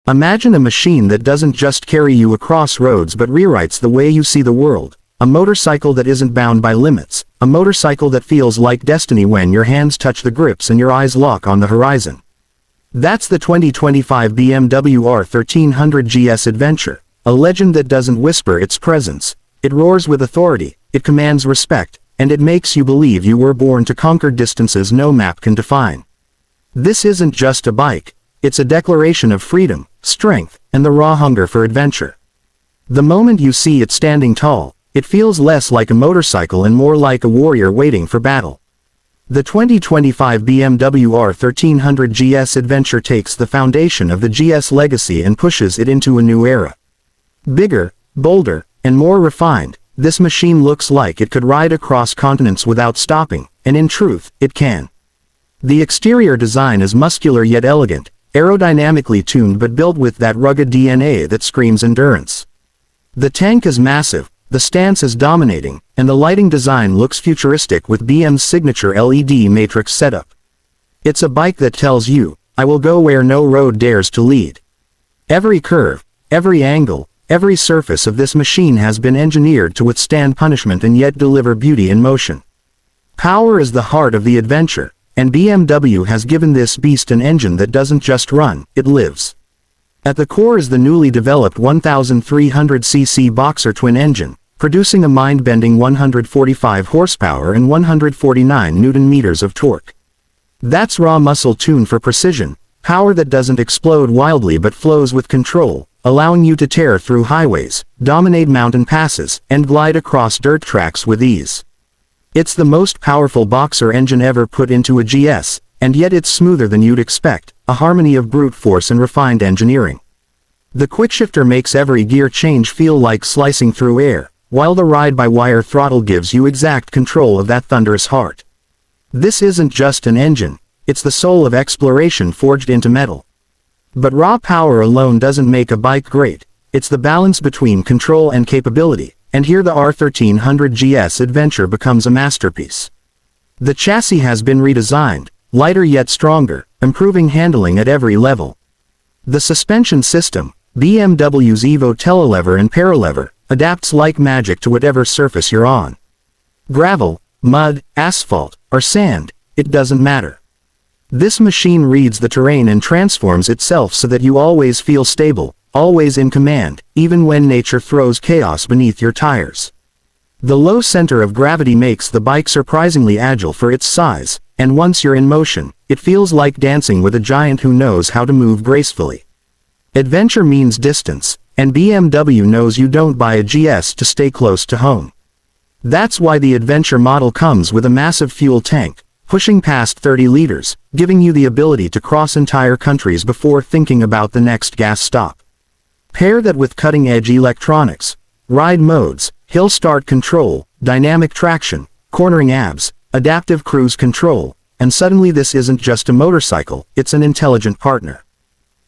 Imagine a machine that doesn't just carry you across roads but rewrites the way you see the world. A motorcycle that isn't bound by limits. A motorcycle that feels like destiny when your hands touch the grips and your eyes lock on the horizon. That's the 2025 BMW R1300 GS Adventure. A legend that doesn't whisper its presence. It roars with authority, it commands respect, and it makes you believe you were born to conquer distances no map can define. This isn't just a bike. It's a declaration of freedom, strength, and the raw hunger for adventure. The moment you see it standing tall, it feels less like a motorcycle and more like a warrior waiting for battle. The 2025 BMW R1300 GS Adventure takes the foundation of the GS legacy and pushes it into a new era. Bigger, bolder, and more refined, this machine looks like it could ride across continents without stopping, and in truth, it can. The exterior design is muscular yet elegant, aerodynamically tuned but built with that rugged DNA that screams endurance. The tank is massive, the stance is dominating, and the lighting design looks futuristic with BM's signature LED matrix setup. It's a bike that tells you, I will go where no road dares to lead. Every curve, every angle, every surface of this machine has been engineered to withstand punishment and yet deliver beauty in motion. Power is the heart of the adventure, and BMW has given this beast an engine that doesn't just run, it lives. At the core is the newly developed 1300cc Boxer twin engine, producing a mind-bending 145 horsepower and 149 Nm of torque. That's raw muscle tuned for precision, power that doesn't explode wildly but flows with control, allowing you to tear through highways, dominate mountain passes, and glide across dirt tracks with ease. It's the most powerful Boxer engine ever put into a GS, and yet it's smoother than you'd expect, a harmony of brute force and refined engineering. The quickshifter makes every gear change feel like slicing through air, while the ride-by-wire throttle gives you exact control of that thunderous heart. This isn't just an engine, it's the soul of exploration forged into metal. But raw power alone doesn't make a bike great, it's the balance between control and capability. And here the R1300 GS Adventure becomes a masterpiece. The chassis has been redesigned, lighter yet stronger, improving handling at every level. The suspension system, BMW's Evo telelever and paralever, adapts like magic to whatever surface you're on. Gravel, mud, asphalt, or sand, it doesn't matter. This machine reads the terrain and transforms itself so that you always feel stable, always in command, even when nature throws chaos beneath your tires. The low center of gravity makes the bike surprisingly agile for its size, and once you're in motion, it feels like dancing with a giant who knows how to move gracefully. Adventure means distance, and BMW knows you don't buy a GS to stay close to home. That's why the Adventure model comes with a massive fuel tank, pushing past 30 liters, giving you the ability to cross entire countries before thinking about the next gas stop. Pair that with cutting-edge electronics, ride modes, hill start control, dynamic traction, cornering abs, adaptive cruise control, and suddenly this isn't just a motorcycle, it's an intelligent partner.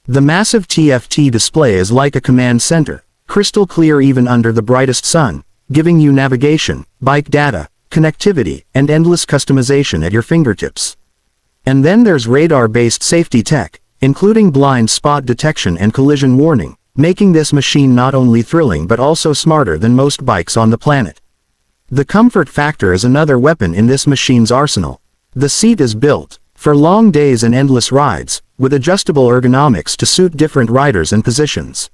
The massive TFT display is like a command center, crystal clear even under the brightest sun, giving you navigation, bike data, connectivity, and endless customization at your fingertips. And then there's radar-based safety tech, including blind spot detection and collision warning, making this machine not only thrilling but also smarter than most bikes on the planet. The comfort factor is another weapon in this machine's arsenal. The seat is built for long days and endless rides, with adjustable ergonomics to suit different riders and positions.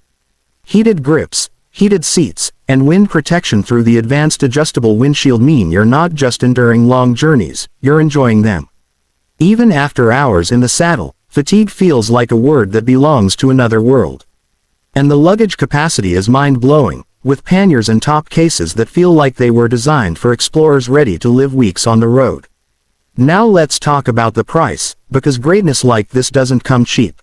Heated grips, heated seats, and wind protection through the advanced adjustable windshield mean you're not just enduring long journeys, you're enjoying them. Even after hours in the saddle, fatigue feels like a word that belongs to another world. And the luggage capacity is mind-blowing, with panniers and top cases that feel like they were designed for explorers ready to live weeks on the road. Now let's talk about the price, because greatness like this doesn't come cheap.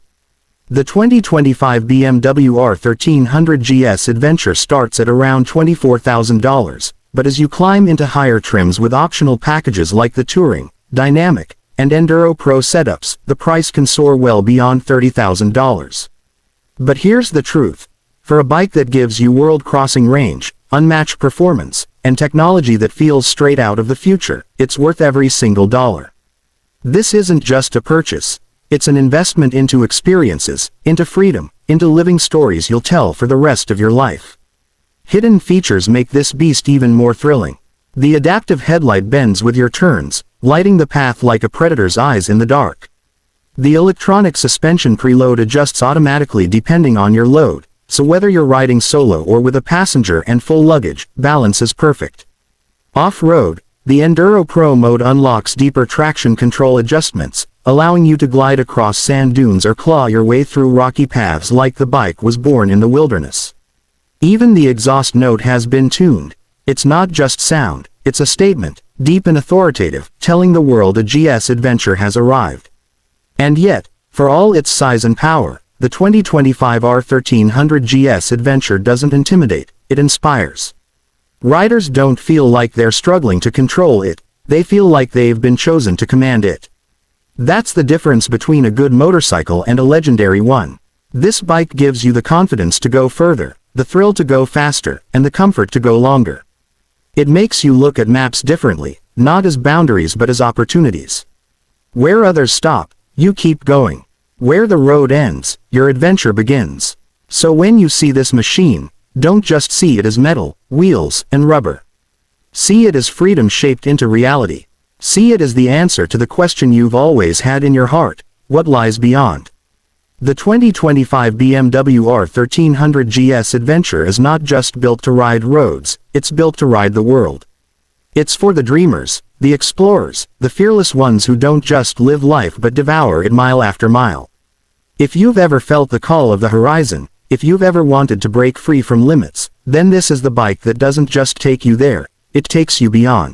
The 2025 BMW R1300 GS Adventure starts at around $24,000, but as you climb into higher trims with optional packages like the Touring, Dynamic, and Enduro Pro setups, the price can soar well beyond $30,000. But here's the truth. For a bike that gives you world-crossing range, unmatched performance, and technology that feels straight out of the future, it's worth every single dollar. This isn't just a purchase. It's an investment into experiences, into freedom, into living stories you'll tell for the rest of your life. Hidden features make this beast even more thrilling. The adaptive headlight bends with your turns, lighting the path like a predator's eyes in the dark. The electronic suspension preload adjusts automatically depending on your load, so whether you're riding solo or with a passenger and full luggage, balance is perfect. Off-road, the Enduro Pro mode unlocks deeper traction control adjustments, allowing you to glide across sand dunes or claw your way through rocky paths like the bike was born in the wilderness. Even the exhaust note has been tuned. It's not just sound, it's a statement, deep and authoritative, telling the world a GS adventure has arrived. And yet, for all its size and power, the 2025 R1300 GS adventure doesn't intimidate, it inspires. Riders don't feel like they're struggling to control it, they feel like they've been chosen to command it. That's the difference between a good motorcycle and a legendary one. This bike gives you the confidence to go further, the thrill to go faster, and the comfort to go longer. It makes you look at maps differently, not as boundaries but as opportunities. Where others stop, you keep going. Where the road ends, your adventure begins. So when you see this machine, don't just see it as metal, wheels, and rubber. See it as freedom shaped into reality. See it as the answer to the question you've always had in your heart: what lies beyond? The 2025 BMW R1300 GS Adventure is not just built to ride roads, it's built to ride the world. It's for the dreamers, the explorers, the fearless ones who don't just live life but devour it mile after mile. If you've ever felt the call of the horizon, if you've ever wanted to break free from limits, then this is the bike that doesn't just take you there, it takes you beyond.